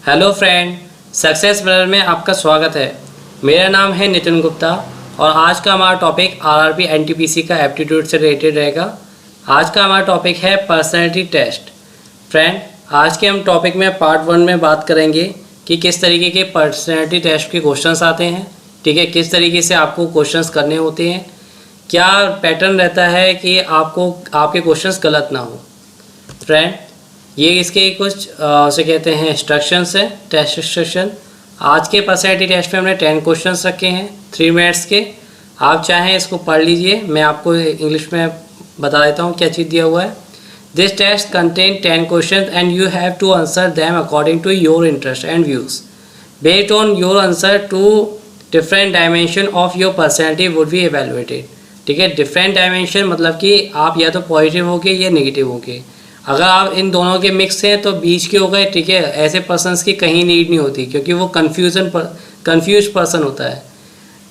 Hello friend, success mirror में आपका स्वागत है। मेरा नाम है नितिन गुप्ता और आज का हमारा टॉपिक आरआरबी एनटीपीसी का एप्टीट्यूड से रिलेटेड रहेगा। आज का हमारा टॉपिक है पर्सनैलिटी टेस्ट। फ्रेंड, आज के हम टॉपिक में पार्ट 1 में बात करेंगे कि किस तरीके के पर्सनैलिटी टेस्ट के क्वेश्चंस आते हैं, ठीक है, किस तरीके से आपको क्वेश्चंस करने होते हैं, क्या पैटर्न रहता है कि आपके क्वेश्चंस गलत ना हो। फ्रेंड, ये इसके कुछ उसे कहते हैं इंस्ट्रक्शंस हैं, टेस्ट इंस्ट्रक्शन। आज के पर्सनैलिटी टेस्ट में हमने 10 क्वेश्चंस रखे हैं 3 मिनट्स के। आप चाहें इसको पढ़ लीजिए, मैं आपको इंग्लिश में बता देता हूँ क्या चीज़ दिया हुआ है। This test contain 10 question and you have to answer them according to your interest and views. Based on your answer to different dimension of your personality would be evaluated. ठीक है, डिफरेंट डायमेंशन मतलब कि आप या तो positive होगे या negative होगे। अगर आप इन दोनों के मिक्स हैं तो बीच के हो गए, ठीक है। ऐसे पर्सन्स की कहीं नीड नहीं होती क्योंकि वो कंफ्यूज पर्सन होता है,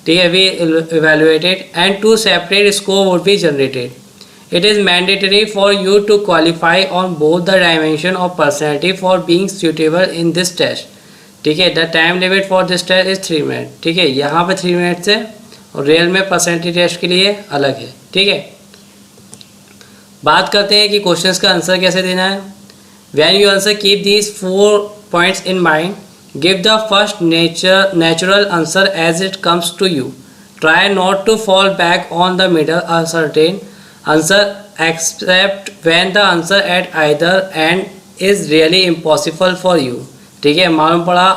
ठीक है। We evaluated and two separate score would be generated. It is mandatory for you to qualify on both the dimension of personality for being suitable in this test. ठीक है, the time limit for this test is 3 minute. ठीक है, यहाँ पे 3 minutes है और real में personality test के लिए अलग है, ठीक है। बात करते हैं कि क्वेश्चंस का आंसर कैसे देना है। When you answer keep these 4 points in mind. Give the first natural answer as it comes to you. Try not to fall back on the middle uncertain answer except when the answer at either end is really impossible for you. ठीक है, मालूम पड़ा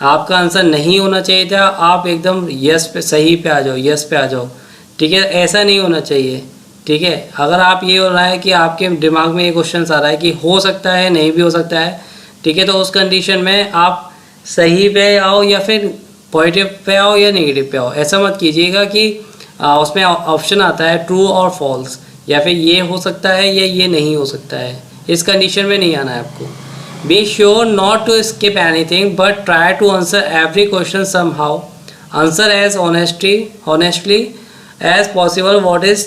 आपका answer नहीं होना चाहिए था, आप एकदम यस पे सही पे आ जाओ, यस पे आ जाओ। ठीक है, ऐसा नहीं होना चाहिए। ठीक है, अगर आप ये हो रहा है कि आपके दिमाग में ये क्वेश्चन आ रहा है कि हो सकता है, नहीं भी हो सकता है, ठीक है, तो उस कंडीशन में आप सही पे आओ या फिर पॉजिटिव पे आओ या नेगेटिव पे आओ। ऐसा मत कीजिएगा कि उसमें ऑप्शन आता है ट्रू और फॉल्स, या फिर ये हो सकता है या ये नहीं हो सकता है। इस कंडीशन में नहीं आना है आपको। Be sure not to skip anything but try to answer every question somehow. Answer as honestly as possible what is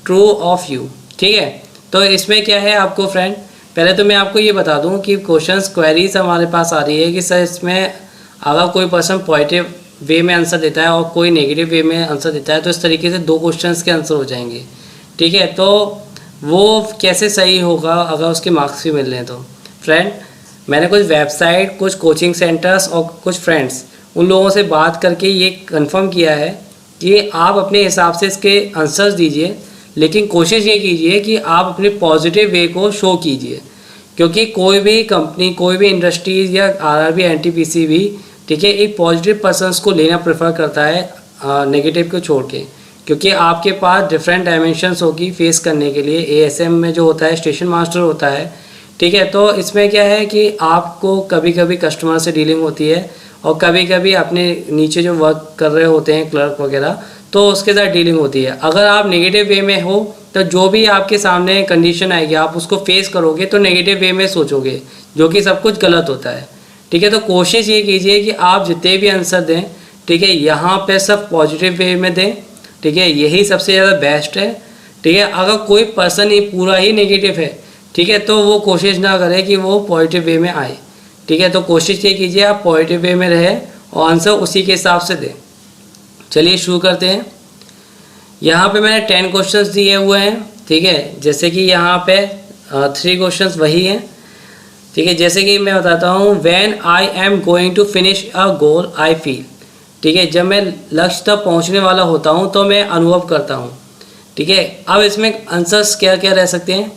true of you. ठीक है, तो इसमें क्या है आपको फ्रेंड, पहले तो मैं आपको ये बता दूं कि क्वेश्चंस क्वेरीज हमारे पास आ रही है कि सर इसमें अगर कोई पर्सन पॉजिटिव वे में आंसर देता है और कोई नेगेटिव वे में आंसर देता है तो इस तरीके से 2 क्वेश्चंस के आंसर हो जाएंगे। ठीक है, तो वो कैसे सही होगा अगर उसके मार्क्स भी मिल रहे हैं तो। फ्रेंड, मैंने कुछ वेबसाइट, कुछ कोचिंग सेंटर्स और कुछ फ्रेंड्स, उन लोगों से बात करके ये कंफर्म किया है कि आप अपने हिसाब से इसके आंसर्स दीजिए, लेकिन कोशिश ये कीजिए कि आप अपने पॉजिटिव वे को शो कीजिए। क्योंकि कोई भी कंपनी, कोई भी इंडस्ट्रीज़ या आरआरबी एनटीपीसी भी, ठीक है, एक पॉजिटिव पर्सन्स को लेना प्रेफर करता है नेगेटिव को छोड़ के। क्योंकि आपके पास डिफरेंट डायमेंशंस होगी फेस करने के लिए। एएसएम में जो होता है स्टेशन मास्टर होता है, ठीक है, तो इसमें क्या है कि आपको कभी कभी कस्टमर से डीलिंग होती है और कभी कभी अपने नीचे जो वर्क कर रहे होते हैं क्लर्क वगैरह, तो उसके साथ डीलिंग होती है। अगर आप नेगेटिव वे में हो तो जो भी आपके सामने कंडीशन आएगी आप उसको फेस करोगे तो नेगेटिव वे में सोचोगे, जो कि सब कुछ गलत होता है। ठीक है, तो कोशिश ये कीजिए कि आप जितने भी आंसर दें, ठीक है, यहाँ पे सब पॉजिटिव वे में दें। ठीक है, यही सबसे ज़्यादा बेस्ट है। ठीक है, अगर कोई पर्सन ही पूरा ही नेगेटिव है, ठीक है, तो वो कोशिश ना करे कि वो पॉजिटिव वे में आए। ठीक है, तो कोशिश ये कीजिए आप पॉजिटिव वे में रहे और आंसर उसी के हिसाब से दें। चलिए शुरू करते हैं। यहाँ पे मैंने 10 क्वेश्चंस दिए हुए हैं। ठीक है, जैसे कि यहाँ पे 3 क्वेश्चंस वही हैं। ठीक है, जैसे कि मैं बताता हूँ, when I am going to finish a goal I feel. ठीक है, जब मैं लक्ष्य तक पहुँचने वाला होता हूँ तो मैं अनुभव करता हूँ। ठीक है, अब इसमें आंसर्स क्या क्या रह सकते हैं।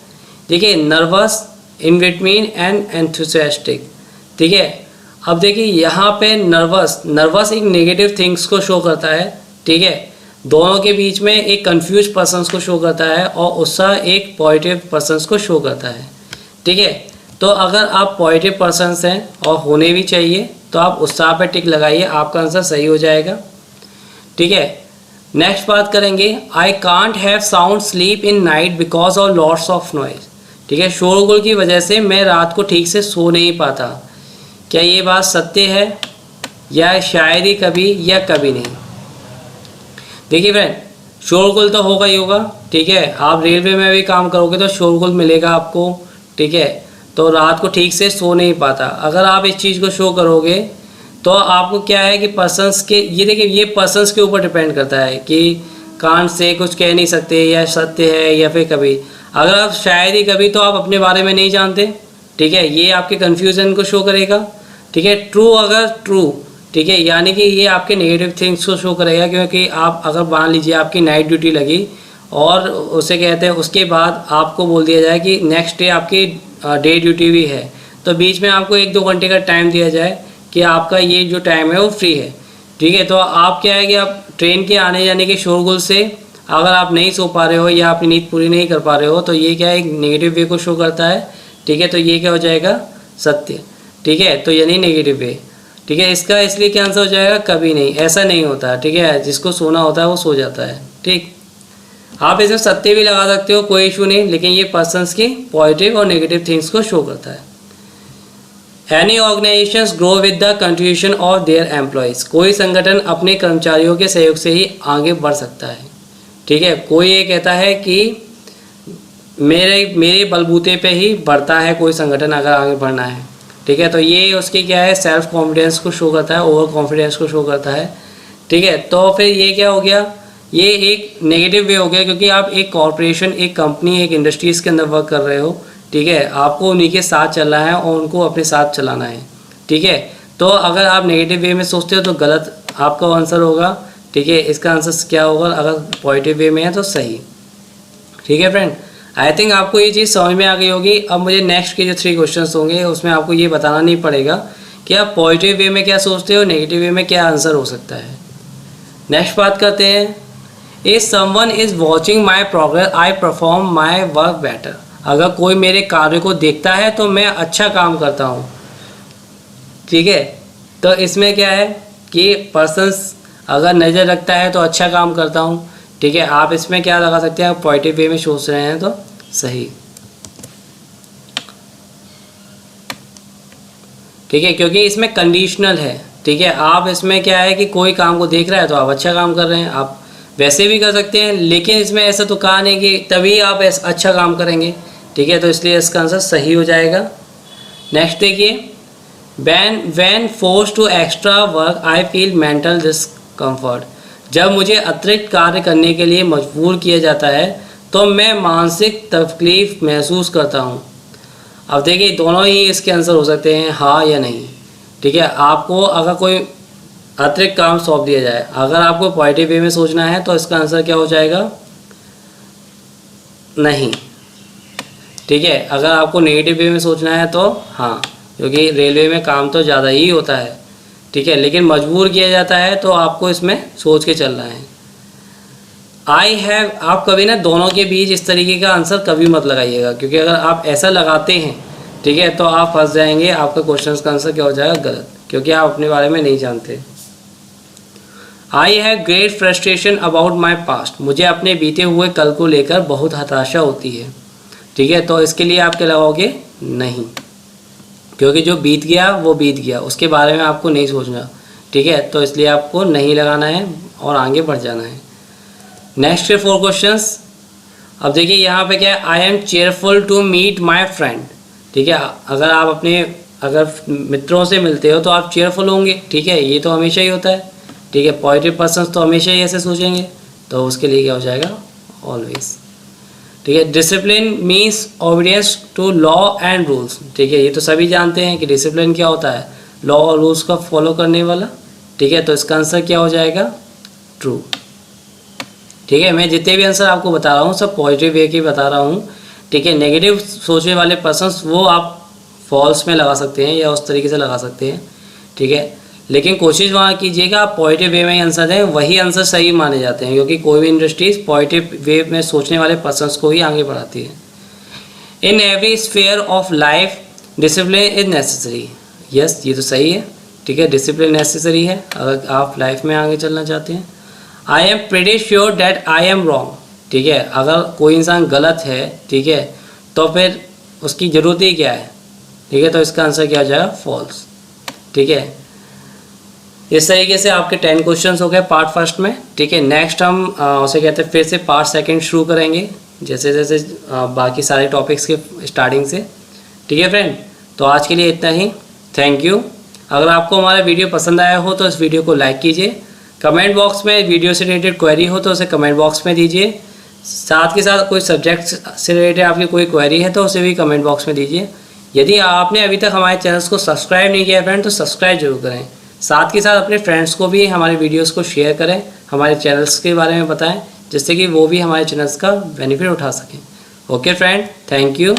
देखिए, nervous, in between and enthusiastic. ठीक है, अब देखिए यहाँ पे नर्वस एक नेगेटिव थिंग्स को शो करता है। ठीक है, दोनों के बीच में एक कंफ्यूज पर्सन्स को शो करता है और उत्साह एक पॉजिटिव पर्सन्स को शो करता है। ठीक है, तो अगर आप पॉजिटिव पर्सन्स हैं और होने भी चाहिए तो आप उत्साह पे टिक लगाइए, आपका आंसर सही हो जाएगा। ठीक है, नेक्स्ट बात करेंगे, I can't have sound sleep in night because of lots of noise. ठीक है, शोरगुल की वजह से मैं रात को ठीक से सो नहीं पाता। क्या ये बात सत्य है या शायद ही कभी या कभी नहीं। देखिए फ्रेंड, शोरगुल तो होगा ही होगा। ठीक है, आप रेलवे में भी काम करोगे तो शोरगुल मिलेगा आपको। ठीक है, तो रात को ठीक से सो नहीं पाता। अगर आप इस चीज़ को शो करोगे तो आपको क्या है कि पर्सनस के, ये देखिए ये पर्सनस के ऊपर डिपेंड करता है कि कान से कुछ कह नहीं सकते या सत्य है या फिर कभी, अगर आप शायद ही कभी तो आप अपने बारे में नहीं जानते, ठीक है, ये आपके कन्फ्यूज़न को शो करेगा, ठीक है। ट्रू अगर ट्रू, ठीक है, यानी कि ये आपके नेगेटिव थिंग्स को शो करेगा, क्योंकि आप अगर मान लीजिए आपकी नाइट ड्यूटी लगी और उसे कहते हैं उसके बाद आपको बोल दिया जाए कि नेक्स्ट डे आपकी डे ड्यूटी भी है, तो बीच में आपको 1-2 घंटे का टाइम दिया जाए कि आपका ये जो टाइम है वो फ्री है, ठीक है। तो आप क्या है कि आप ट्रेन के आने जाने के शोरगुल से अगर आप नहीं सो पा रहे हो या अपनी नींद पूरी नहीं कर पा रहे हो तो ये क्या है एक नेगेटिव वे को शो करता है, ठीक है। तो ये क्या हो जाएगा, सत्य, ठीक है, तो यानी नेगेटिव वे, ठीक है। इसका इसलिए क्या आंसर हो जाएगा, कभी नहीं, ऐसा नहीं होता, ठीक है। जिसको सोना होता है वो सो जाता है, ठीक। आप इसमें सत्य भी लगा सकते हो, कोई इशू नहीं, लेकिन ये पर्सन्स की पॉजिटिव और नेगेटिव थिंग्स को शो करता है। Any organisations grow with the contribution of their employees, कोई संगठन अपने कर्मचारियों के सहयोग से ही आगे बढ़ सकता है, ठीक है। कोई ये कहता है कि मेरे बलबूते पे ही बढ़ता है कोई संगठन अगर आगे बढ़ना है, ठीक है। तो ये उसकी क्या है, सेल्फ कॉन्फिडेंस को शो करता है, ओवर कॉन्फिडेंस को शो करता है, ठीक है। तो फिर ये क्या हो गया, ये एक नेगेटिव वे हो गया, क्योंकि आप एक कॉरपोरेशन, एक कंपनी, एक इंडस्ट्रीज़ के अंदर वर्क कर रहे हो, ठीक है। आपको उन्हीं के साथ चलना है और उनको अपने साथ चलाना है, ठीक है। तो अगर आप नेगेटिव वे में सोचते हो तो गलत आपका आंसर होगा, ठीक है। इसका आंसर क्या होगा, अगर पॉजिटिव वे में है तो सही, ठीक है फ्रेंड। आई थिंक आपको ये चीज़ समझ में आ गई होगी। अब मुझे नेक्स्ट के जो 3 क्वेश्चंस होंगे उसमें आपको ये बताना नहीं पड़ेगा कि आप पॉजिटिव वे में क्या सोचते हो, नेगेटिव वे में क्या आंसर हो सकता है। नेक्स्ट बात करते हैं, if someone is watching my progress I perform my work better, अगर कोई मेरे कार्य को देखता है तो मैं अच्छा काम करता हूँ, ठीक है। तो इसमें क्या है कि पर्सन्स अगर नज़र रखता है तो अच्छा काम करता हूँ, ठीक है। आप इसमें क्या लगा सकते हैं, पॉजिटिव वे में सोच रहे हैं तो सही, ठीक है, क्योंकि इसमें कंडीशनल है, ठीक है। आप इसमें क्या है कि कोई काम को देख रहा है तो आप अच्छा काम कर रहे हैं, आप वैसे भी कर सकते हैं, लेकिन इसमें ऐसा तो कहा नहीं कि तभी आप अच्छा काम करेंगे, ठीक है। तो इसलिए इसका आंसर सही हो जाएगा। नेक्स्ट देखिए, when forced to extra work I feel mental discomfort, जब मुझे अतिरिक्त कार्य करने के लिए मजबूर किया जाता है तो मैं मानसिक तकलीफ महसूस करता हूँ। अब देखिए दोनों ही इसके आंसर हो सकते हैं, हाँ या नहीं, ठीक है। आपको अगर कोई अतिरिक्त काम सौंप दिया जाए, अगर आपको पॉजिटिव वे में सोचना है तो इसका आंसर क्या हो जाएगा, नहीं, ठीक है। अगर आपको नेगेटिव वे में सोचना है तो हाँ, क्योंकि रेलवे में काम तो ज़्यादा ही होता है, ठीक है, लेकिन मजबूर किया जाता है तो आपको इसमें सोच के चलना है। आई हैव, आप कभी ना दोनों के बीच इस तरीके का आंसर कभी मत लगाइएगा, क्योंकि अगर आप ऐसा लगाते हैं, ठीक है, तो आप फंस जाएंगे, आपका क्वेश्चन का आंसर क्या हो जाएगा, गलत, क्योंकि आप अपने बारे में नहीं जानते। I have great frustration about my past, मुझे अपने बीते हुए कल को लेकर बहुत हताशा होती है, ठीक है। तो इसके लिए आप क्या लगाओगे, नहीं, क्योंकि जो बीत गया वो बीत गया, उसके बारे में आपको नहीं सोचना, ठीक है। तो इसलिए आपको नहीं लगाना है और आगे बढ़ जाना है। नेक्स्ट के 4 क्वेश्चंस। अब देखिए यहाँ पे क्या है, I am cheerful to meet my friend, ठीक है। अगर मित्रों से मिलते हो तो आप चेयरफुल होंगे, ठीक है, ये तो हमेशा ही होता है, ठीक है। पॉजिटिव पर्सन तो हमेशा ही ऐसे सोचेंगे, तो उसके लिए क्या हो जाएगा, ऑलवेज, ठीक है। Discipline means obedience to law and rules, ठीक है, ये तो सभी जानते हैं कि डिसिप्लिन क्या होता है, लॉ और रूल्स का फॉलो करने वाला, ठीक है। तो इसका आंसर क्या हो जाएगा, ट्रू, ठीक है। मैं जितने भी आंसर आपको बता रहा हूँ सब पॉजिटिव वे के बता रहा हूँ, ठीक है। नेगेटिव सोचने वाले पर्सन्स वो आप फॉल्स में लगा सकते हैं या उस तरीके से लगा सकते हैं, ठीक है, लेकिन कोशिश वहाँ कीजिएगा आप पॉजिटिव वे में ही आंसर दें, वही आंसर सही माने जाते हैं, क्योंकि कोई भी इंडस्ट्रीज पॉजिटिव वे में सोचने वाले पर्सन्स को ही आगे बढ़ाती है। In every sphere of life discipline is necessary, yes, ये तो सही है, ठीक है, डिसिप्लिन नेसेसरी है अगर आप लाइफ में आगे चलना चाहते हैं। I am pretty sure that I am wrong, ठीक है, अगर कोई इंसान गलत है, ठीक है, तो फिर उसकी ज़रूरत ही क्या है, ठीक है। तो इसका आंसर क्या हो जाएगा, फॉल्स, ठीक है। इस तरीके से आपके 10 क्वेश्चंस हो गए पार्ट फर्स्ट में, ठीक है। नेक्स्ट हम उसे कहते हैं फिर से पार्ट सेकंड शुरू करेंगे, जैसे जैसे बाकी सारे टॉपिक्स के स्टार्टिंग से, ठीक है फ्रेंड, तो आज के लिए इतना ही। Thank you. अगर आपको हमारा वीडियो पसंद आया हो तो इस वीडियो को लाइक कीजिए। कमेंट बॉक्स में वीडियो से रिलेटेड क्वेरी हो तो उसे कमेंट बॉक्स में दीजिए। साथ के साथ कोई सब्जेक्ट से रिलेटेड आपकी कोई क्वेरी है तो उसे भी कमेंट बॉक्स में दीजिए। यदि आपने अभी तक हमारे चैनल्स को सब्सक्राइब नहीं किया फ्रेंड तो सब्सक्राइब जरूर करें। साथ के साथ अपने फ्रेंड्स को भी हमारे वीडियोस को शेयर करें, हमारे चैनल्स के बारे में बताएं, जिससे कि वो भी हमारे चैनल्स का बेनिफिट उठा सकें। Okay friend, thank you.